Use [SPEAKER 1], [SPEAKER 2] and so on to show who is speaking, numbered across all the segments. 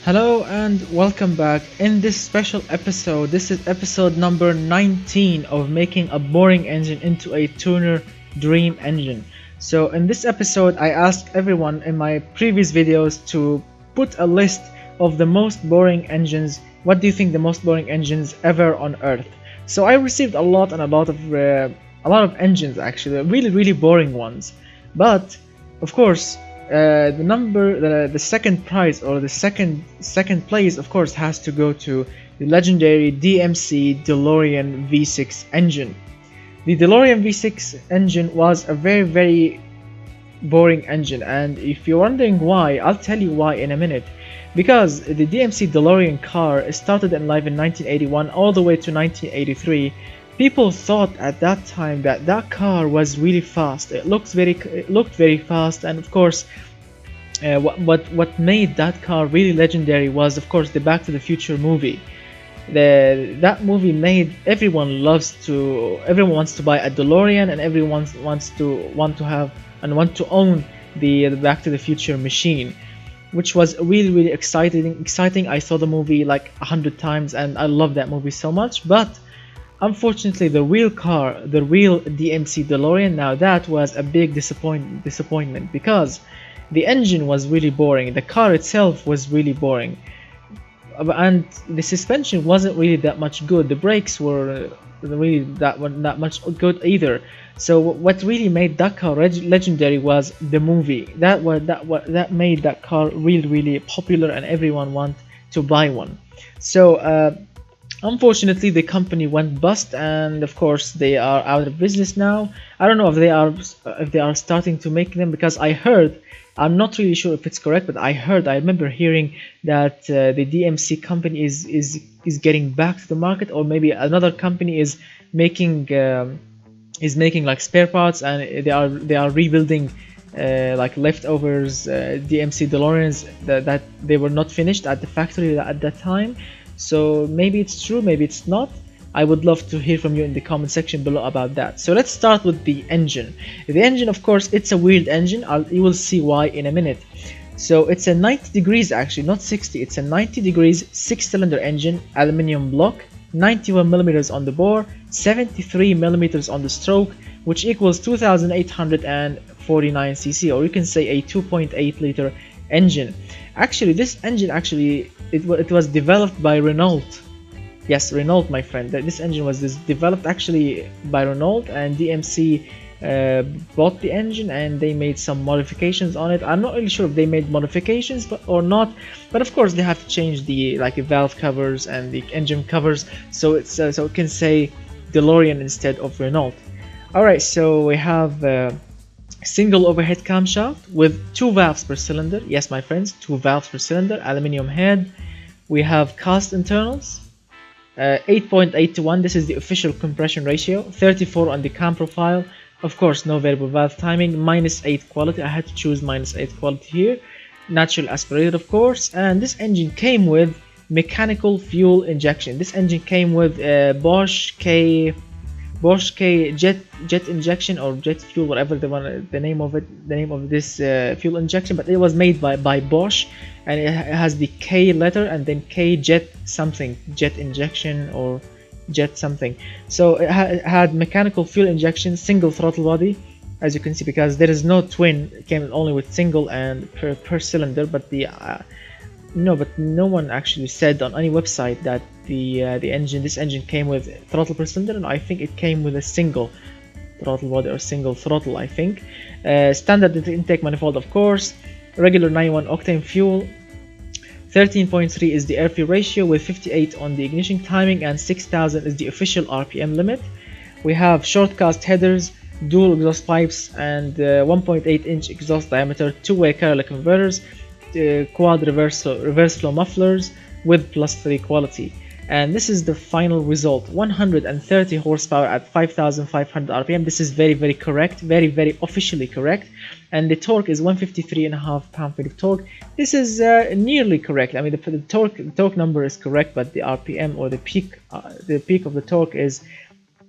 [SPEAKER 1] Hello and welcome back. In this special episode, this is episode number 19 of making a boring engine into a tuner dream engine. So in this episode, I asked everyone in my previous videos to put a list of the most boring engines. What do you think the most boring engines ever on Earth? So I received a lot and a lot of engines actually, really boring ones. But of course, the second prize or the second place, of course, has to go to the legendary DMC Delorean V6 engine. The Delorean V6 engine was a very boring engine, and if you're wondering why, I'll tell you why in a minute. Because the DMC Delorean car started in life in 1981 all the way to 1983. People thought at that time that that car was really fast. It looked very fast, and of course, what made that car really legendary was, of course, the Back to the Future movie. That movie made everyone wants to buy a DeLorean, and everyone wants to have and want to own the Back to the Future machine, which was really exciting. I saw the movie like 100 times, and I love that movie so much. But unfortunately, the real DMC DeLorean, now that was a big disappointment because the engine was really boring, the car itself was really boring, and the suspension wasn't really that much good. The brakes were really that much good either. So what really made that car legendary was the movie. That made that car really popular, and everyone want to buy one. So unfortunately, the company went bust, and of course they are out of business now. I don't know if they are starting to make them, because I'm not really sure if it's correct, but I remember hearing that the DMC company is getting back to the market, or maybe another company is making like spare parts, and they are rebuilding like leftovers DMC DeLoreans that they were not finished at the factory at that time. So maybe it's true, maybe it's not. I would love to hear from you in the comment section below about that. So let's start with the engine. The engine, of course, it's a weird engine. You will see why in a minute. So it's a 90 degrees, actually, not 60. It's a 90 degrees 6-cylinder engine, aluminum block, 91 millimeters on the bore, 73 millimeters on the stroke, which equals 2,849 cc, or you can say a 2.8 liter engine. Actually, this engine it was developed by Renault. Yes, Renault, my friend. This engine was developed actually by Renault, and DMC bought the engine and they made some modifications on it. I'm not really sure if they made modifications or not, but of course they have to change the valve covers and the engine covers, so it's so it can say DeLorean instead of Renault. Alright, so we have single overhead camshaft with 2 valves per cylinder. Yes, my friends, 2 valves per cylinder, aluminum head. We have cast internals, 8.8 to 1. This is the official compression ratio. 34 on the cam profile. Of course, no variable valve timing. -8 quality. I had to choose -8 quality here. Natural aspirated, of course. And this engine came with mechanical fuel injection. This engine came with Bosch K jet injection, or jet fuel, whatever the name of this fuel injection, but it was made by Bosch, and it has the K letter and then K jet something, jet injection or jet something. So it had mechanical fuel injection, single throttle body, as you can see, because there is no twin. It came only with single and per cylinder, but no one actually said on any website that this engine came with throttle per cylinder, and I think it came with a single throttle body or single throttle, I think. Standard intake manifold, of course. Regular 91 octane fuel. 13.3 is the air-fuel ratio, with 58 on the ignition timing, and 6,000 is the official RPM limit. We have short cast headers, dual exhaust pipes, and 1.8 inch exhaust diameter, 2-way catalytic converters, quad reverse flow mufflers with +3 quality. And this is the final result: 130 horsepower at 5,500 RPM. This is very correct, very officially correct. And the torque is 153.5 pound-feet of torque. This is nearly correct. I mean, the torque number is correct, but the RPM, or the peak of the torque, is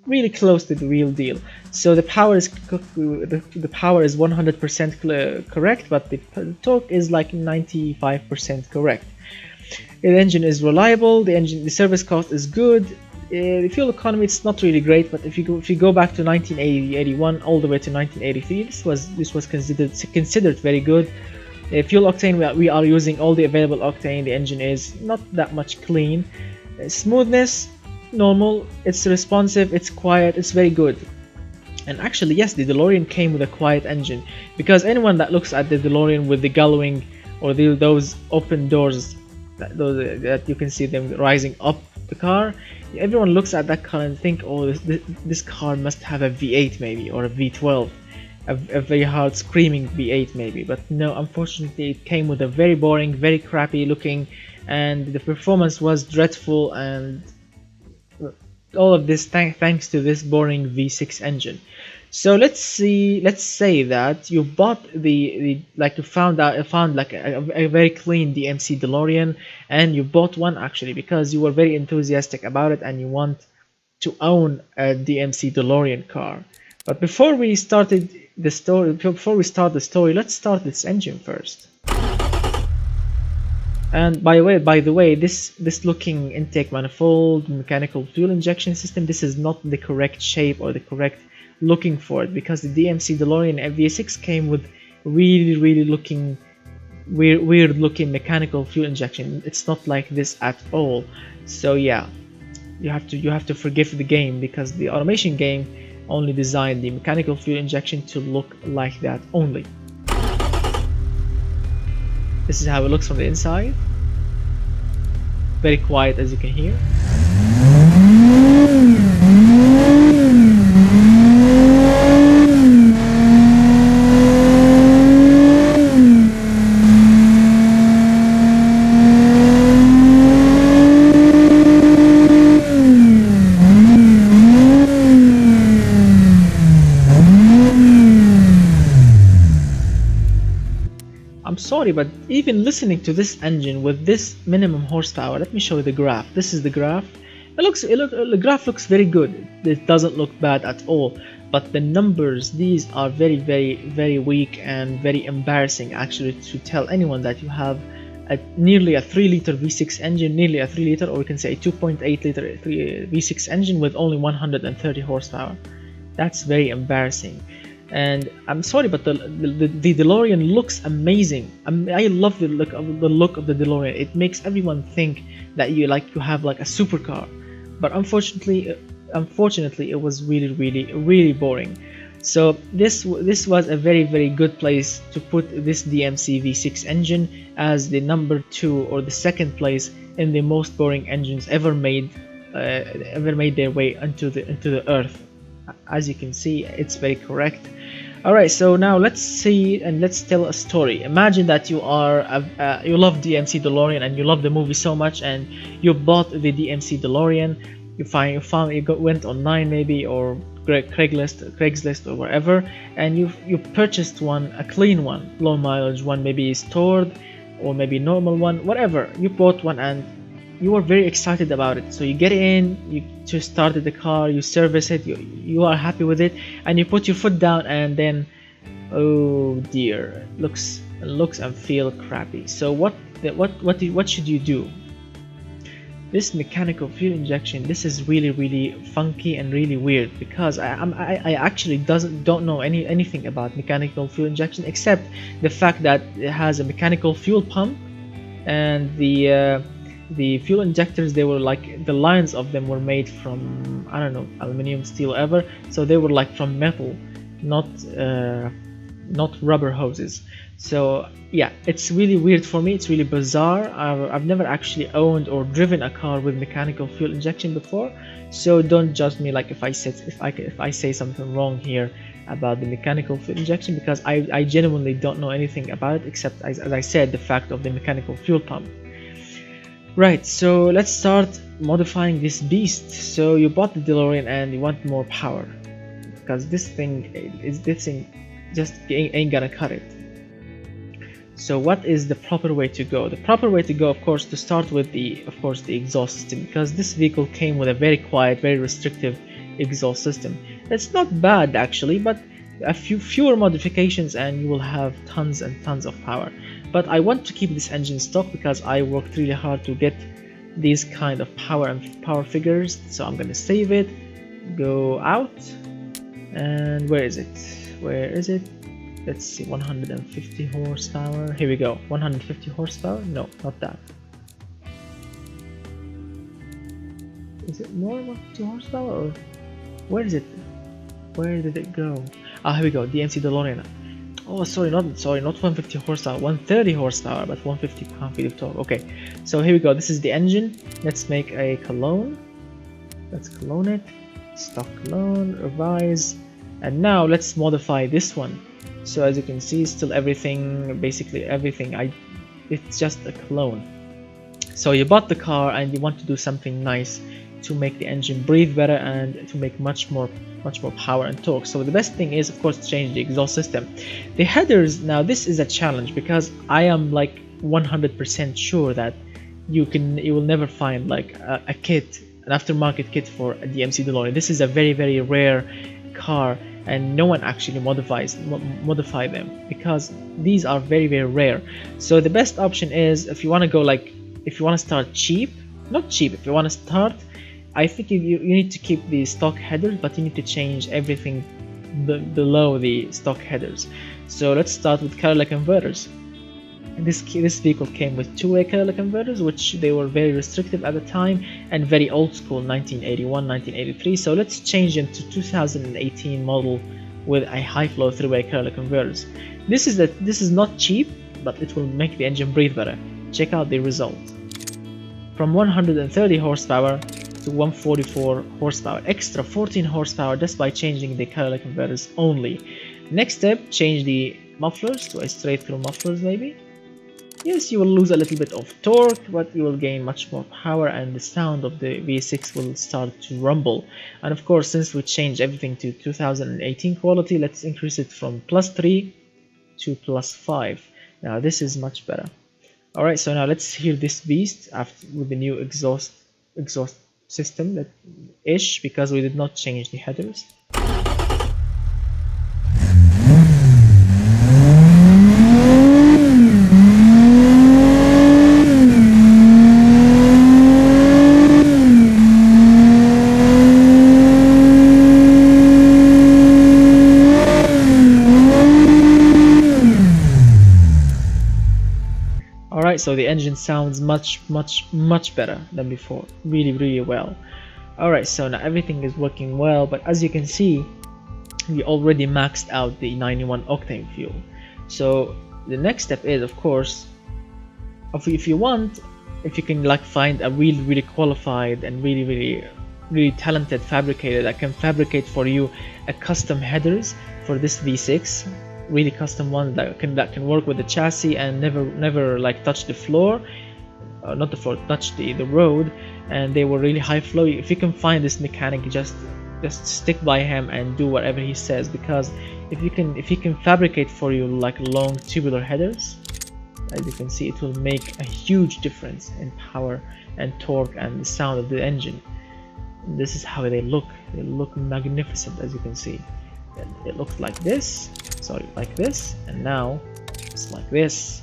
[SPEAKER 1] really close to the real deal. So the power is 100% correct, but the torque is like 95% correct. The engine is reliable, the service cost is good. The fuel economy, it's not really great, but if you go back to 1980, 81 all the way to 1983, this was considered very good. Fuel octane, we are using all the available octane. The engine is not that much clean. Smoothness, normal. It's responsive, it's quiet, it's very good. And actually, yes, the DeLorean came with a quiet engine, because anyone that looks at the DeLorean with the gullwing or those open doors, that you can see them rising up the car, everyone looks at that car and think, oh, this car must have a V8 maybe, or a V12, a very hard screaming V8 maybe. But no, unfortunately, it came with a very boring, very crappy looking, and the performance was dreadful, and all of this thanks to this boring V6 engine. So let's say that you bought you found like a very clean DMC DeLorean, and you bought one actually because you were very enthusiastic about it and you want to own a DMC DeLorean car. But before we start the story, let's start this engine first. And by the way, this looking intake manifold, mechanical fuel injection system, this is not the correct shape or the correct looking for it, because the DMC Delorean V6 came with really weird looking mechanical fuel injection. It's not like this at all. So yeah, you have to forgive the game, because the automation game only designed the mechanical fuel injection to look like that only. This is how it looks from the inside. Very quiet, as you can hear. I'm sorry, but even listening to this engine with this minimum horsepower, let me show you the graph. This is the graph. The graph looks very good. It doesn't look bad at all. But the numbers, these are very weak and very embarrassing actually, to tell anyone that you have nearly a 3-liter V6 engine, nearly a 3-liter, or we can say a 2.8-liter V6 engine with only 130 horsepower. That's very embarrassing. And I'm sorry, but the DeLorean looks amazing. I love the look of the DeLorean. It makes everyone think that you have like a supercar. But unfortunately, it was really boring. So this was a very good place to put this DMC V6 engine as the number 2 or the second place in the most boring engines ever made their way into the earth. As you can see, it's very correct. Alright, so now let's see and let's tell a story. Imagine that you you love DMC DeLorean and you love the movie so much, and you bought the DMC DeLorean. You went online maybe, or Craigslist or wherever, and you purchased one, a clean one, low mileage one, maybe stored or maybe normal one, whatever. You bought one and you were very excited about it. So you get in, you just started the car, you service it, you are happy with it, and you put your foot down, and then, oh dear, looks and feel crappy. So what should you do? This mechanical fuel injection, this is really funky and really weird, because I actually don't know anything about mechanical fuel injection, except the fact that it has a mechanical fuel pump, and the fuel injectors, they were like, the lines of them were made from, I don't know, aluminum, steel, ever, so they were like from metal, not rubber hoses. So yeah, it's really weird for me. It's really bizarre. I've never actually owned or driven a car with mechanical fuel injection before, so don't judge me like if I say something wrong here about the mechanical fuel injection, because I genuinely don't know anything about it, except as I said, the fact of the mechanical fuel pump. Right, so let's start modifying this beast. So you bought the DeLorean and you want more power, because this thing just ain't gonna cut it. So what is the proper way to go? The proper way to go, of course, to start with the exhaust system, because this vehicle came with a very quiet, very restrictive exhaust system. It's not bad actually, but a fewer modifications and you will have tons and tons of power. But I want to keep this engine stock because I worked really hard to get these kind of power figures. So I'm gonna save it, go out, and where is it? Let's see, 150 horsepower. Here we go. 150 horsepower. No, not that. Is it more than 150 horsepower, or where is it? Where did it go? Ah, here we go. DMC Delorean. Oh, sorry, not 150 horsepower, 130 horsepower, but 150 pound-feet of torque. Okay, so here we go. This is the engine. Let's make a cologne. Let's cologne it. Stock cologne, revise, and now let's modify this one. So as you can see, still everything, basically everything. It's just a clone. So you bought the car and you want to do something nice to make the engine breathe better and to make much more power and torque. So the best thing is, of course, to change the exhaust system. The headers, now this is a challenge because I am like 100% sure that you will never find like a kit, an aftermarket kit for a DMC DeLorean. This is a very rare car and no one actually modify them because these are very rare. So the best option is, if you want to go like, if you want to start cheap, not cheap, if you want to start, I think you need to keep the stock headers, but you need to change everything below the stock headers. So let's start with catalytic converters. This vehicle came with two-way catalytic converters, which they were very restrictive at the time and very old school, 1981, 1983. So let's change them to 2018 model with a high flow three-way catalytic converters. This is not cheap, but it will make the engine breathe better. Check out the result. From 130 horsepower to 144 horsepower, extra 14 horsepower just by changing the catalytic converters only. Next step, change the mufflers to a straight through mufflers maybe. Yes, you will lose a little bit of torque, but you will gain much more power and the sound of the V6 will start to rumble. And of course, since we changed everything to 2018 quality, let's increase it from +3 to +5. Now this is much better. Alright, so now let's hear this beast with the new exhaust system that-ish, because we did not change the headers. Alright, so the engine sounds much better than before. Really well. Alright, so now everything is working well, but as you can see, we already maxed out the 91 octane fuel. So the next step is, of course, if you can like find a really qualified and really talented fabricator that can fabricate for you a custom headers for this V6, really custom one that can work with the chassis and never like touch the floor, not the floor, touch the road, and they were really high flow. If you can find this mechanic, just stick by him and do whatever he says, because if he can fabricate for you like long tubular headers, as you can see, it will make a huge difference in power and torque and the sound of the engine. And this is how they look magnificent, as you can see. And it looks like this, sorry, like this, and now it's like this.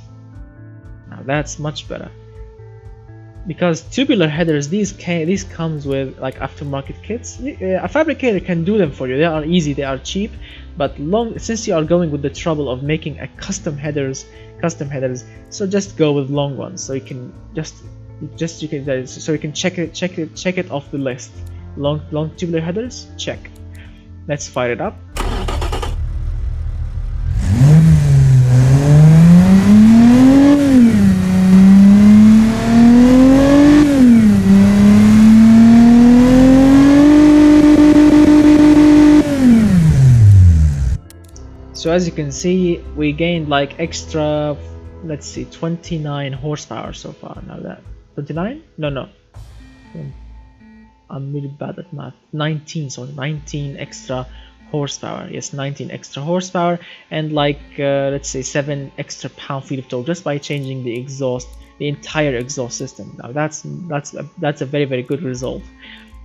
[SPEAKER 1] Now that's much better, because tubular headers, these comes with like aftermarket kits. A fabricator can do them for you. They are easy, they are cheap, but since you are going with the trouble of making a custom headers, so just go with long ones, so you can so you can check it off the list. Long tubular headers, check. Let's fire it up. So as you can see, we gained like extra, let's see, 29 horsepower so far. Now that 29? No. I'm really bad at math. 19 extra horsepower. Yes, 19 extra horsepower, and like let's say 7 extra pound-feet of torque just by changing the entire exhaust system. Now that's a very good result.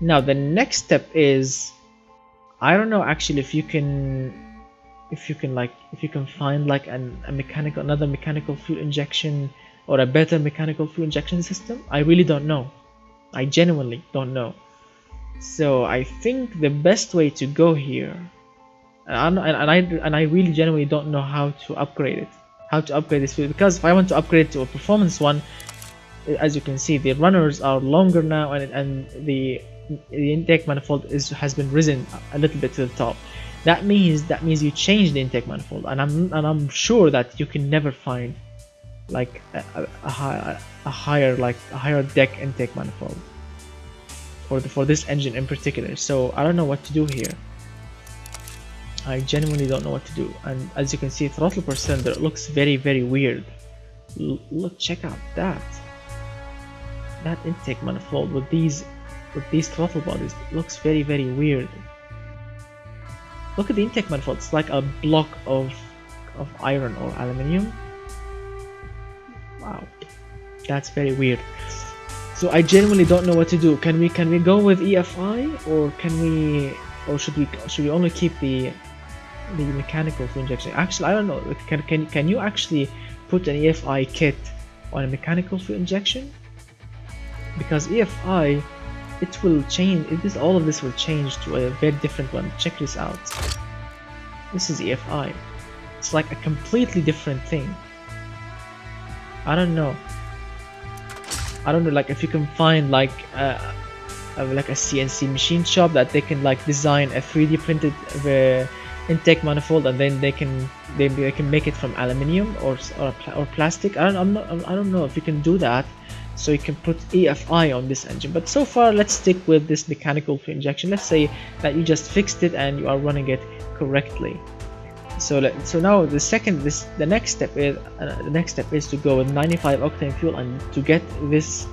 [SPEAKER 1] Now the next step is, I don't know actually if you can if you can find like another mechanical fuel injection or a better mechanical fuel injection system. I really don't know. I genuinely don't know. So I think the best way to go here, and I really genuinely don't know how to upgrade it, how to upgrade this fuel, because if I want to upgrade to a performance one, as you can see, the runners are longer now, and the intake manifold has been risen a little bit to the top. That means you change the intake manifold, and I'm sure that you can never find like a higher deck intake manifold for this engine in particular. So I don't know what to do here. I genuinely don't know what to do. And as you can see, throttle per cylinder looks very weird. Look, check out that intake manifold with these throttle bodies. It looks very weird. Look at the intake manifold. It's like a block of iron or aluminium. Wow, that's very weird. So I genuinely don't know what to do. Can we go with EFI, or should we only keep the mechanical fuel injection? Actually, I don't know. Can you actually put an EFI kit on a mechanical fuel injection? Because EFI, it will change. All of this will change to a very different one. Check this out. This is EFI. It's like a completely different thing. I don't know. Like if you can find like a CNC machine shop that they can like design a 3D printed intake manifold, and then they can make it from aluminium or plastic. I don't know if you can do that, so you can put EFI on this engine. But so far, let's stick with this mechanical fuel injection. Let's say that you just fixed it and you are running it correctly. So now the next step is to go with 95 octane fuel and to get this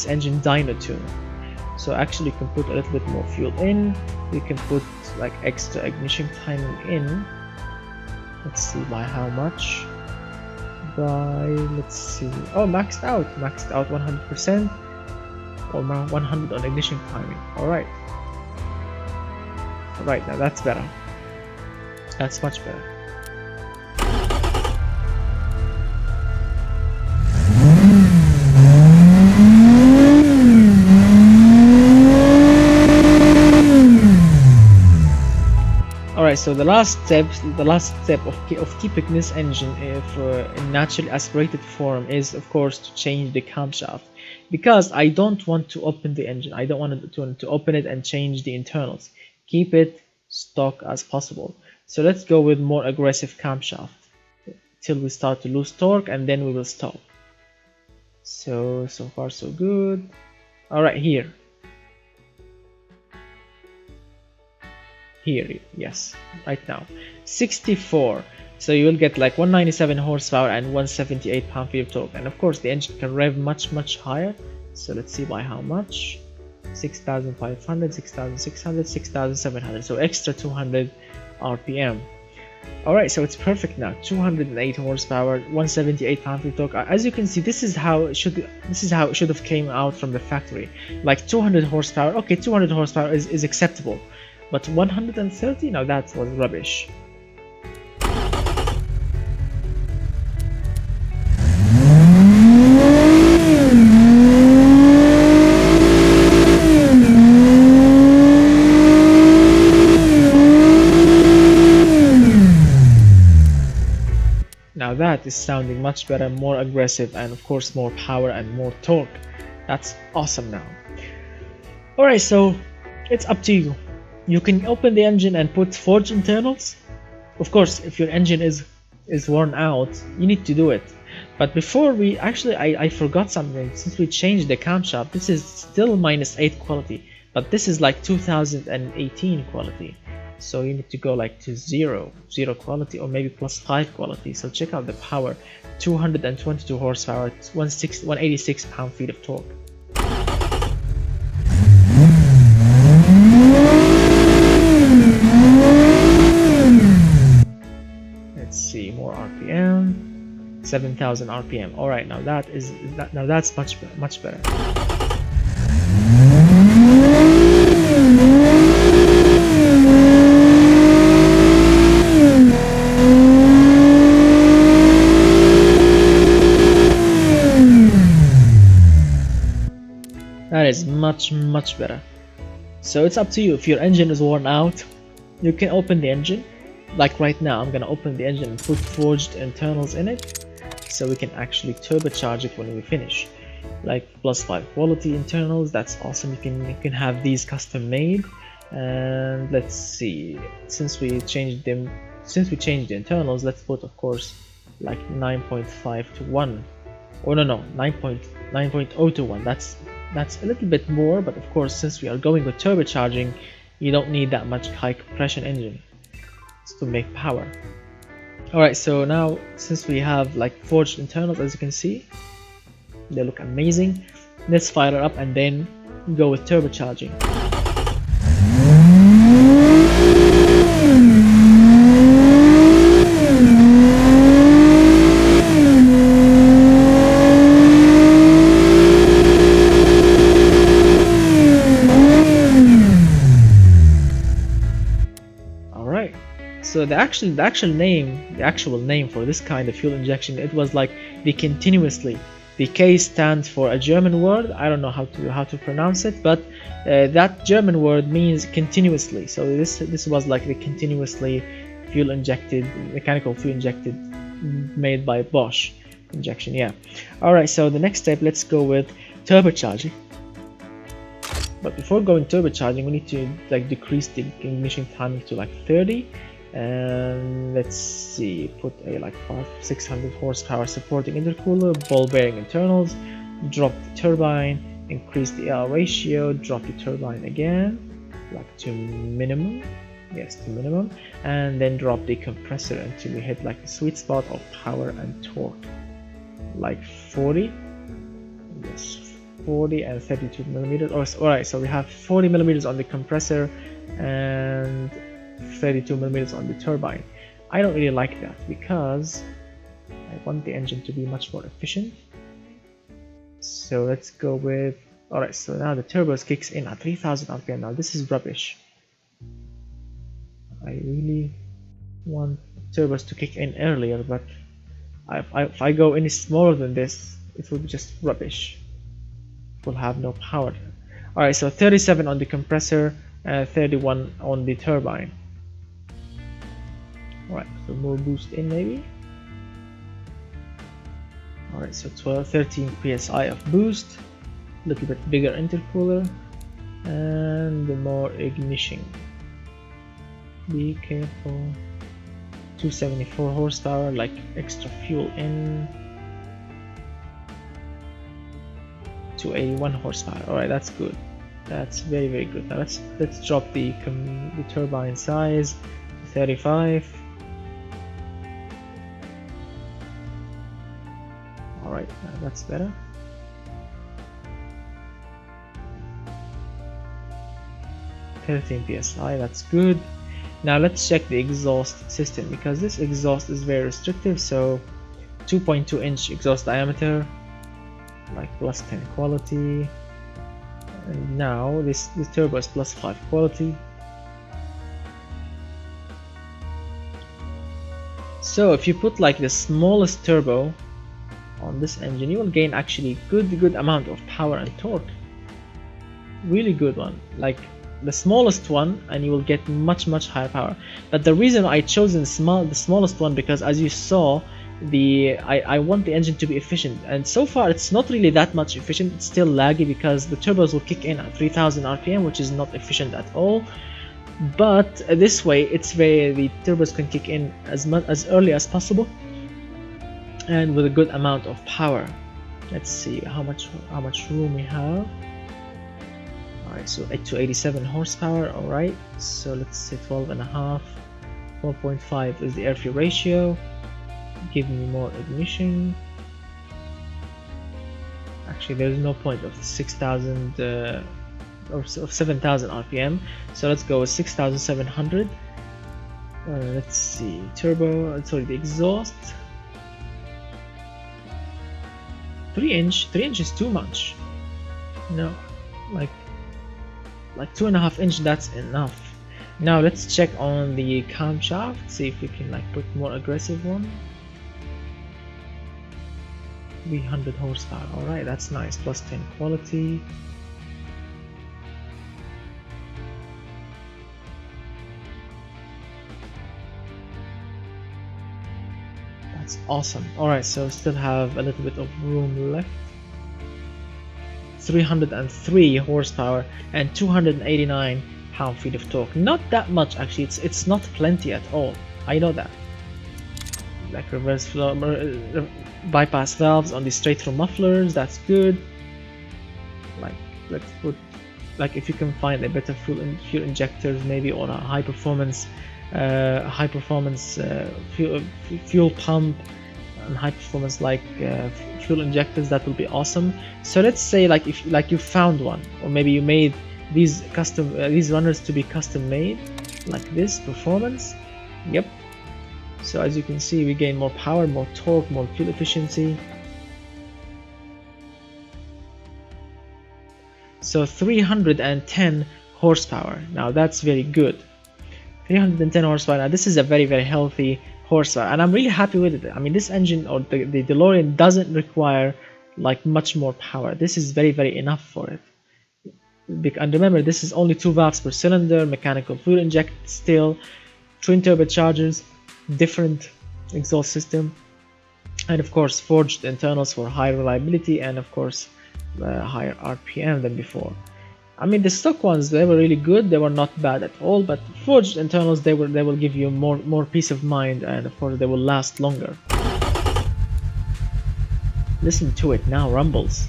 [SPEAKER 1] engine dyno tuned. So actually you can put a little bit more fuel in. You can put like extra ignition timing in. Let's see by how much. Let's see. Oh, maxed out 100% or 100 on ignition timing. All right, now that's better. That's much better. Alright, so the last step of keeping this engine in naturally aspirated form is, of course, to change the camshaft, because I don't want to open the engine. I don't want to open it and change the internals. Keep it stock as possible. So let's go with more aggressive camshaft till we start to lose torque, and then we will stop. So far so good. Alright, here, yes, right now 64. So you will get like 197 horsepower and 178 pound-feet of torque, and of course the engine can rev much higher. So let's see by how much. 6,500, 6,600, 6,700, so extra 200 RPM. Alright, so it's perfect now. 208 horsepower, 178 pound-feet of torque. As you can see, this is how it should have came out from the factory. Like 200 horsepower. Okay, 200 horsepower is acceptable, but 130, now that was rubbish. Now that is sounding much better, more aggressive, and of course more power and more torque. That's awesome now. Alright, so it's up to you. You can open the engine and put forged internals. Of course, if your engine is worn out, you need to do it. But before we actually, I forgot something. Since we changed the camshaft, this is still -8 quality, but this is like 2018 quality. So you need to go like to zero quality, or maybe +5 quality. So check out the power: 222 horsepower, 186 pound-feet of torque. Let's see, more RPM, 7,000 RPM. All right, now that's much better. That is much better. So it's up to you. If your engine is worn out, you can open the engine. Like right now, I'm gonna open the engine and put forged internals in it, so we can actually turbocharge it when we finish. Like +5 quality internals, that's awesome. You can have these custom made. And let's see, since we changed the internals, let's put, of course, like 9.5 to 1. Oh no, 9.0 to 1. That's a little bit more, but of course, since we are going with turbocharging, you don't need that much high compression engine to make power. Alright, so now since we have like forged internals, as you can see, they look amazing. Let's fire it up and then go with turbocharging. So the actual name for this kind of fuel injection, it was like the continuously. The K stands for a German word. I don't know how to pronounce it, but that German word means continuously. So this was like the continuously mechanical fuel injected, made by Bosch injection. Yeah. All right. So the next step, let's go with turbocharging. But before going turbocharging, we need to like decrease the ignition time to like 30. And let's see, put a like 600 horsepower supporting intercooler, ball bearing internals, drop the turbine, increase the air ratio, drop the turbine again, like to minimum, yes, to minimum, and then drop the compressor until we hit like the sweet spot of power and torque, like 40, yes, 40 and 32 millimeters. Alright, so we have 40 millimeters on the compressor and 32 millimeters on the turbine. I don't really like that because I want the engine to be much more efficient. So let's go with, alright, so now the turbos kicks in at 3000 RPM. Now this is rubbish. I really want turbos to kick in earlier, but if I go any smaller than this, it will be just rubbish. It will have no power. Alright, so 37 on the compressor and 31 on the turbine. Alright, so more boost in maybe. Alright, so 13 psi of boost, a little bit bigger intercooler, and more ignition. Be careful. 274 horsepower, like extra fuel in. 281 horsepower. Alright, that's good. That's very good. Now let's drop the turbine size to 35. Alright, that's better. (13 psi), that's good. Now let's check the exhaust system, because this exhaust is very restrictive. So 2.2 inch exhaust diameter, like +10 quality. And now this turbo is +5 quality. So if you put like the smallest turbo on this engine, you will gain actually good amount of power and torque. Really good one, like the smallest one, and you will get much higher power. But the reason I chosen the smallest one, because as you saw, I want the engine to be efficient, and so far it's not really that much efficient. It's still laggy because the turbos will kick in at 3000 RPM, which is not efficient at all. But this way, the turbos can kick in as early as possible, and with a good amount of power. Let's see how much room we have. Alright, so 287 horsepower. Alright, so let's say 12.5. 4.5 is the air fuel ratio. Give me more ignition. Actually, there's no point of 6,000 or 7,000 RPM, so let's go with 6,700. Let's see, the exhaust. 3 inch is too much. No, like 2.5 inch, that's enough. Now let's check on the camshaft, see if we can like put more aggressive one. 300 horsepower. Alright, that's nice. +10 quality. That's awesome. Alright, so still have a little bit of room left. 303 horsepower and 289 pound-feet of torque. Not that much actually, it's not plenty at all. I know that. Like reverse flow, bypass valves on the straight through mufflers, that's good. Like let's put, like if you can find a better fuel injectors maybe, or a high performance fuel pump and high performance fuel injectors, that will be awesome. So let's say like if you found one, or maybe you made these these runners to be custom made like this performance. Yep. So as you can see, we gain more power, more torque, more fuel efficiency. So 310 horsepower. Now that's very good. 310 horsepower. Now this is a very healthy horsepower, and I'm really happy with it. I mean, this engine, or the DeLorean, doesn't require like much more power. This is very enough for it. And remember, this is only 2 valves per cylinder, mechanical fuel inject still, twin turbochargers, different exhaust system, and of course forged internals for high reliability, and of course higher RPM than before. I mean, the stock ones, they were really good, they were not bad at all, but forged internals, they will give you more peace of mind, and of course they will last longer. Listen to it now, rumbles.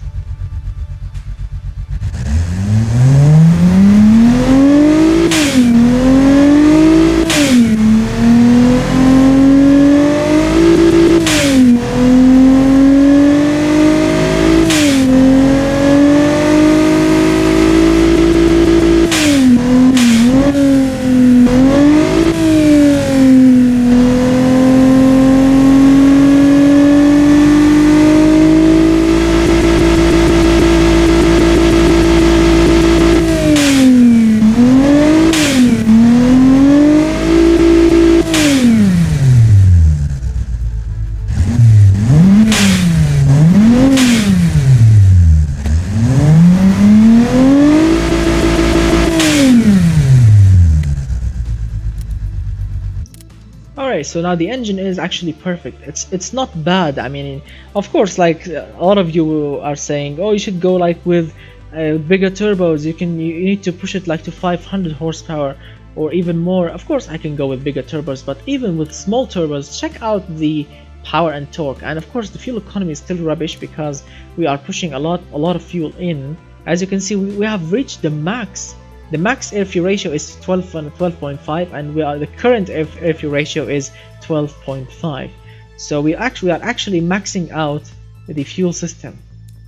[SPEAKER 1] So now the engine is actually perfect. It's not bad. I mean, of course, like a lot of you are saying, oh, you should go like with bigger turbos. You need to push it like to 500 horsepower or even more. Of course, I can go with bigger turbos, but even with small turbos, check out the power and torque. And of course, the fuel economy is still rubbish because we are pushing a lot of fuel in. As you can see, we have reached the max. The max air fuel ratio is 12.5, and the current air fuel ratio is 12.5. So we are actually maxing out the fuel system,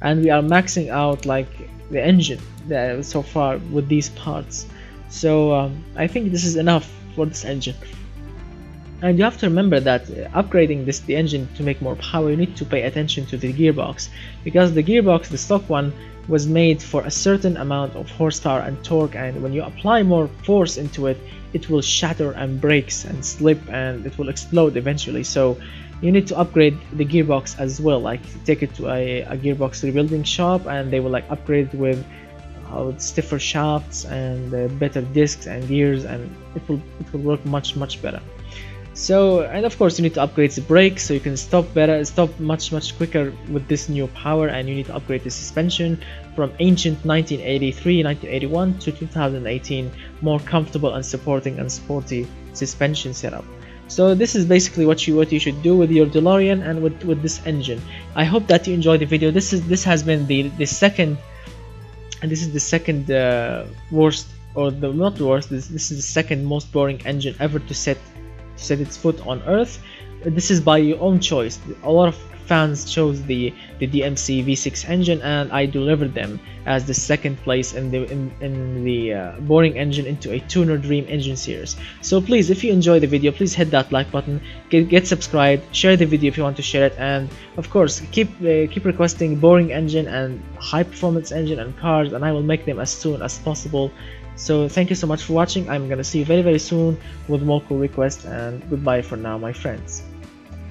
[SPEAKER 1] and we are maxing out like the engine so far with these parts. So I think this is enough for this engine. And you have to remember that upgrading the engine to make more power, you need to pay attention to the gearbox, because the gearbox, the stock one, was made for a certain amount of horsepower and torque, and when you apply more force into it, it will shatter and breaks and slip, and it will explode eventually. So you need to upgrade the gearbox as well, like take it to a gearbox rebuilding shop, and they will like upgrade with stiffer shafts and better discs and gears, and it will work much better. So, and of course you need to upgrade the brakes so you can stop much quicker with this new power, and you need to upgrade the suspension from ancient 1981 to 2018 more comfortable and supporting and sporty suspension setup. So this is basically what you should do with your DeLorean and with this engine. I hope that you enjoyed the video. This has been the second, and this is the second worst, or the not worst, this is the second most boring engine ever to set its foot on Earth. This is by your own choice. A lot of fans chose the DMC V6 engine, and I delivered them as the second place in the boring engine into a tuner dream engine series. So please, if you enjoy the video, please hit that like button, get subscribed, share the video if you want to share it, and of course keep requesting boring engine and high performance engine and cars, and I will make them as soon as possible. So thank you so much for watching. I'm gonna see you very soon with more cool requests, and goodbye for now, my friends.